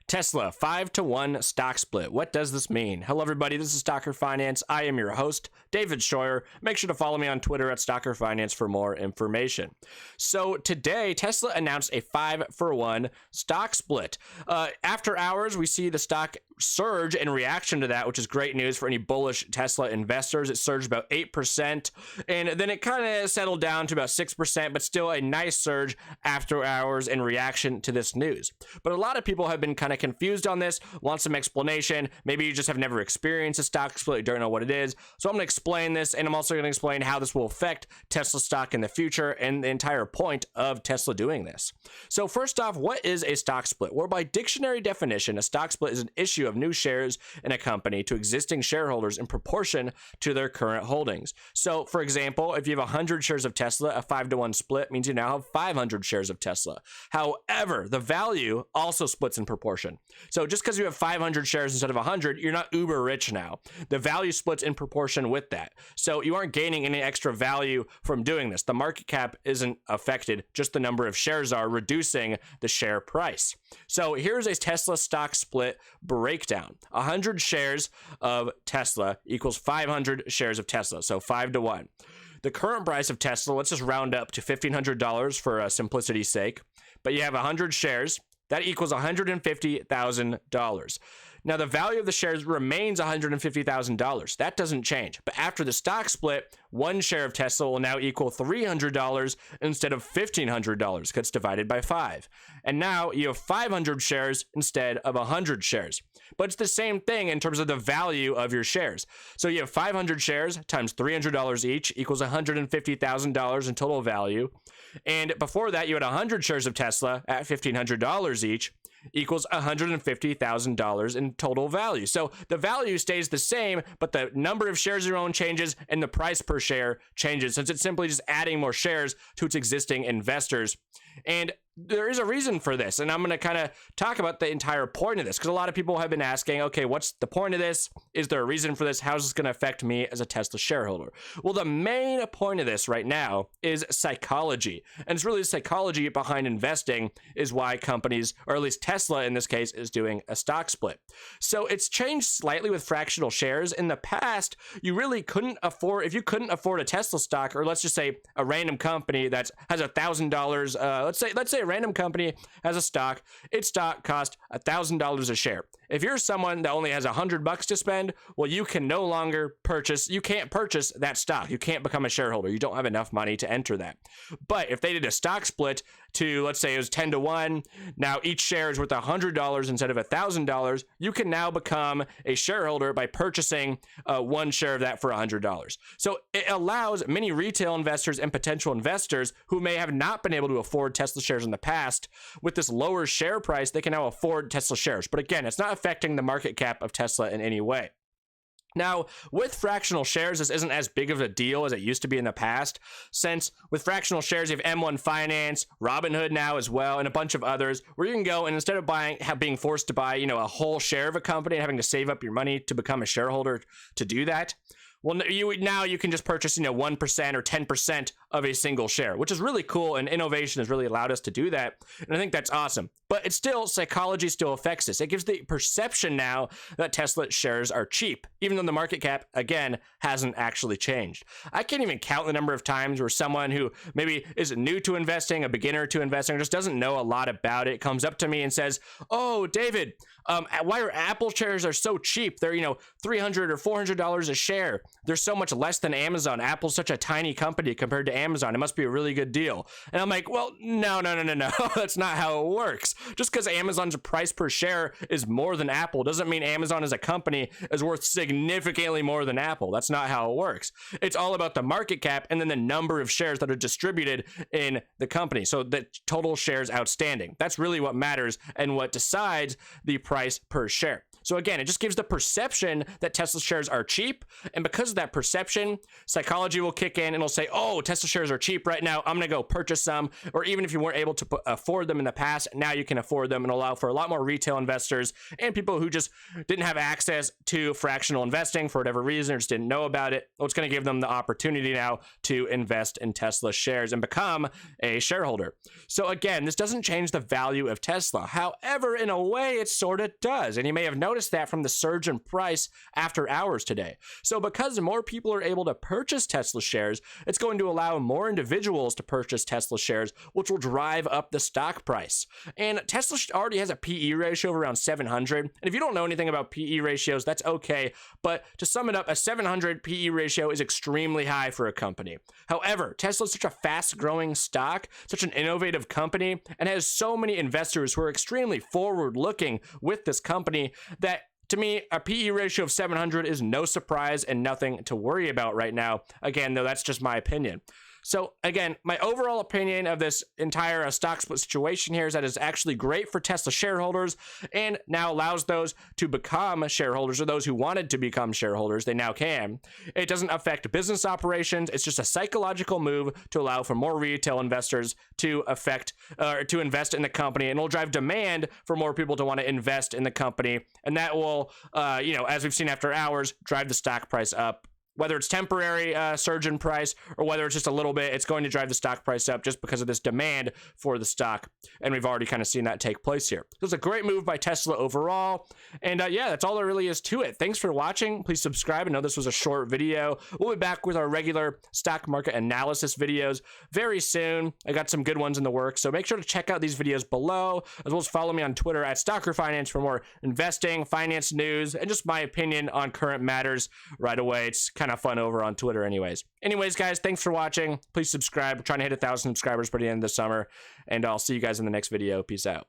Tesla 5-to-1 stock split. What does this mean? Hello, everybody. This is StockerFinance. I am your host, David Scheuer. Make sure to follow me on Twitter at StockerFinance for more information. So today, Tesla announced a 5-for-1 stock split. After hours, we see the stock surge in reaction to that, which is great news for any bullish Tesla investors. It surged about 8%, and then it kind of settled down to about 6%, but still a nice surge after hours in reaction to this news. But a lot of people have been kind of confused on this, want some explanation. Maybe you just have never experienced a stock split, you don't know what it is. So I'm going to explain this, and I'm also going to explain how this will affect Tesla stock in the future and the entire point of Tesla doing this. So first off, what is a stock split? Well, by dictionary definition, a stock split is an issue of new shares in a company to existing shareholders in proportion to their current holdings. So for example, if you have 100 shares of Tesla, a 5-to-1 split means you now have 500 shares of Tesla. However, the value also splits in proportion. So just because you have 500 shares instead of 100, you're not uber rich now. The value splits in proportion with that. So you aren't gaining any extra value from doing this. The market cap isn't affected, just the number of shares are reducing the share price. So here's a Tesla stock split breakdown. 100 shares of Tesla equals 500 shares of Tesla, so 5-to-1. The current price of Tesla, let's just round up to $1,500 for simplicity's sake, but you have 100 shares. That equals $150,000. Now, the value of the shares remains $150,000. That doesn't change. But after the stock split, one share of Tesla will now equal $300 instead of $1,500 because it's divided by 5. And now you have 500 shares instead of 100 shares. But it's the same thing in terms of the value of your shares. So you have 500 shares times $300 each equals $150,000 in total value. And before that, you had 100 shares of Tesla at $1,500 each equals $150,000 in total value. So the value stays the same, but the number of shares you own changes and the price per share changes, since it's simply just adding more shares to its existing investors. And there is a reason for this, and I'm going to kind of talk about the entire point of this, because a lot of people have been asking, okay, what's the point of this? Is there a reason for this? How is this going to affect me as a Tesla shareholder? Well, the main point of this right now is psychology, and it's really the psychology behind investing is why companies, or at least Tesla in this case, is doing a stock split. So it's changed slightly with fractional shares. In the past, you really couldn't afford, if you couldn't afford a Tesla stock, or let's just say a random company that has $1,000, let's say a random company has a stock, its stock cost $1,000 a share. If you're someone that only has $100 to spend, well, you can no longer purchase, you can't purchase that stock. You can't become a shareholder. You don't have enough money to enter that. But if they did a stock split to, let's say it was 10-to-1, now each share is worth $100 instead of $1,000, you can now become a shareholder by purchasing one share of that for $100. So it allows many retail investors and potential investors who may have not been able to afford Tesla shares in the past, with this lower share price, they can now afford Tesla shares. But again, it's not affecting the market cap of Tesla in any way. Now, with fractional shares, this isn't as big of a deal as it used to be in the past, since with fractional shares, you have M1 Finance, Robinhood now as well, and a bunch of others, where you can go and instead of being forced to buy, a whole share of a company and having to save up your money to become a shareholder to do that, well, now you can just purchase, 1% or 10% of a single share, which is really cool, and innovation has really allowed us to do that, and I think that's awesome. But it's still, psychology still affects this. It gives the perception now that Tesla shares are cheap, even though the market cap, again, hasn't actually changed. I can't even count the number of times where someone who maybe is new to investing, a beginner to investing, or just doesn't know a lot about it, comes up to me and says, "Oh, David, why are Apple shares are so cheap? They're, $300 or $400 a share. They're so much less than Amazon. Apple's such a tiny company compared to Amazon. It must be a really good deal." And I'm like, well, no. That's not how it works. Just because Amazon's price per share is more than Apple doesn't mean Amazon as a company is worth significantly more than Apple. That's not how it works. It's all about the market cap and then the number of shares that are distributed in the company. So the total shares outstanding. That's really what matters and what decides the price per share. So again, it just gives the perception that Tesla shares are cheap. And because of that perception, psychology will kick in and it'll say, oh, Tesla shares are cheap right now, I'm going to go purchase some. Or even if you weren't able to afford them in the past, now you can afford them, and allow for a lot more retail investors and people who just didn't have access to fractional investing for whatever reason or just didn't know about it. Well, it's going to give them the opportunity now to invest in Tesla shares and become a shareholder. So again, this doesn't change the value of Tesla. However, in a way, it sort of does. And you may have noticed that from the surge in price after hours today. So because more people are able to purchase Tesla shares, it's going to allow more individuals to purchase Tesla shares, which will drive up the stock price. And Tesla already has a PE ratio of around 700. And if you don't know anything about PE ratios, that's okay. But to sum it up, a 700 PE ratio is extremely high for a company. However, Tesla is such a fast-growing stock, such an innovative company, and has so many investors who are extremely forward-looking with this company that, to me, a PE ratio of 700 is no surprise and nothing to worry about right now. Again, though, that's just my opinion. So again, my overall opinion of this entire stock split situation here is that it's actually great for Tesla shareholders and now allows those to become shareholders, or those who wanted to become shareholders, they now can. It doesn't affect business operations. It's just a psychological move to allow for more retail investors to invest in the company, and it'll drive demand for more people to want to invest in the company. And that will, as we've seen after hours, drive the stock price up. Whether it's temporary surge in price or whether it's just a little bit, it's going to drive the stock price up just because of this demand for the stock. And we've already kind of seen that take place here. So it's a great move by Tesla overall. And yeah, that's all there really is to it. Thanks for watching. Please subscribe. I know this was a short video. We'll be back with our regular stock market analysis videos very soon. I got some good ones in the works. So make sure to check out these videos below, as well as follow me on Twitter at StockerFinance for more investing, finance news, and just my opinion on current matters right away. It's kind of fun over on Twitter anyways. Guys, thanks for watching. Please subscribe. We're trying to hit 1,000 subscribers by the end of the summer, and I'll see you guys in the next video. Peace out.